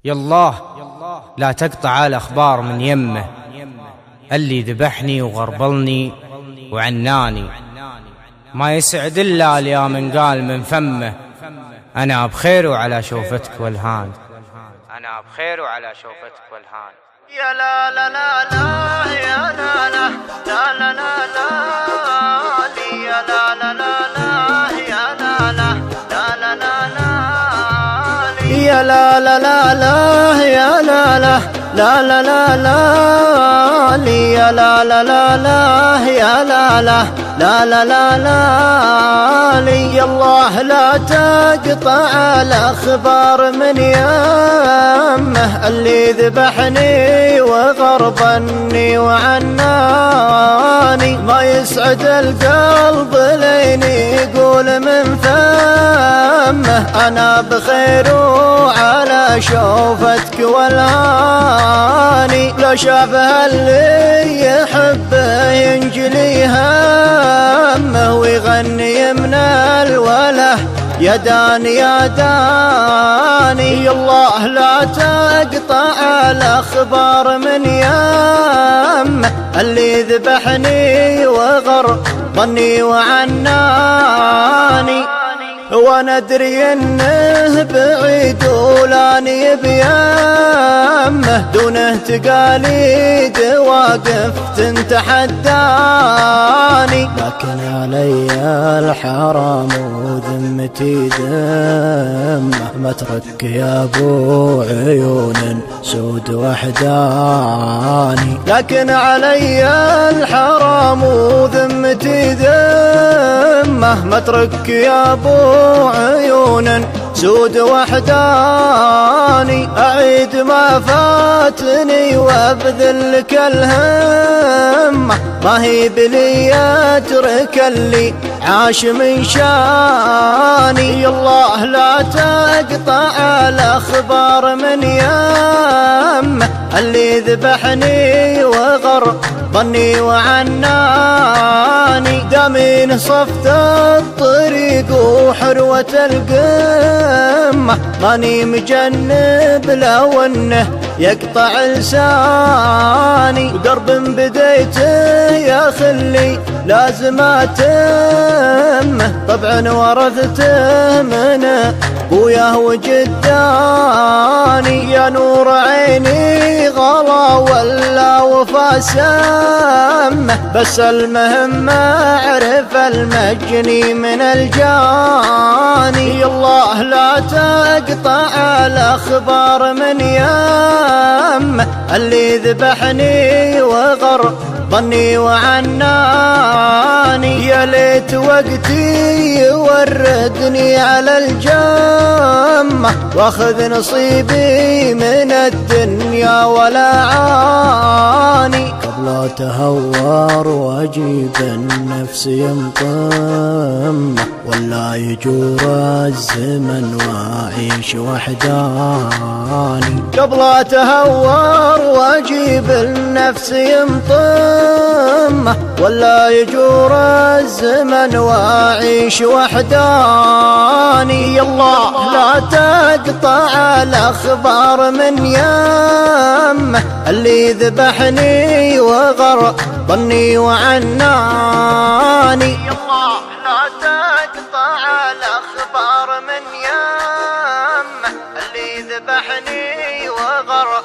يالله لا تقطع الأخبار من يمه، اللي ذبحني وغربلني وعناني، ما يسعد إلا يا من قال من فمه أنا بخير وعلى شوفتك والهان، أنا بخير وعلى شوفتك والهان. يا لا لا لا لا يا لا لا لا لا لا لا يا لا لا لا لا يا لا لا لا لا لا لا يا لا لا لا لا يا لا لا لا لا لا لا يا لا لا لا لا يا لا لا لا لا لا لا يا الله لا تقطع الأخبار من يمه، اللي ذبحني وغربني وعناني، ما يسعد القلب لين يقول من فمه أنا بخير وعلى شوفتك والهاني. لو شافها اللي يحبه ينجلي همه ويغني من الوله يا داني يا داني. الله لا تقطع الأخبار من يمه، اللي ذبحني وغربني وعناني، وانا ادري انه بعيد ولاني بيمه، دونه تقاليد واقف تتحداني، لكن علي الحرام وذمتي ذمه، مترك يا ابو عيون سود وحداني، لكن علي الحرام وذمتي ذمه، مترك يا ابو عيون سود وحداني، أعيد ما فاتني وابذل لك الهمة، ما هي بلي أترك اللي عاش من شاني. الله لا تقطع الأخبار من يمه، اللي ذبحني وغربني وعناني، دامين صفت الطريق وحروة القمة، ماني مجنب لو انه يقطع لساني، ودرب بديته يا خلي لازم اتمه، طبعا ورثته من ابوياه وجداني، يا نور عيني غلا ولا وفا سمه، بس المهم اعرف المجني من الجاني. الله لا تقطع الأخبار من يمه، اللي ذبحني وغربني وعناني، يا ليت وقتي يوردني على الجمة، واخذ نصيبي من الدنيا ولا عاني، قبل اتهور واجيب النفس ينطمه، ولا يجور الزمن واعيش وحداني، قبل اتهور واجيب النفس ينطمه، ولا يجور الزمن واعيش وحداني. الله لا تقطع الأخبار من يمه، اللي ذبحني وغربني وعناني، الله لا تقطع الأخبار من يمه، اللي ذبحني وغربني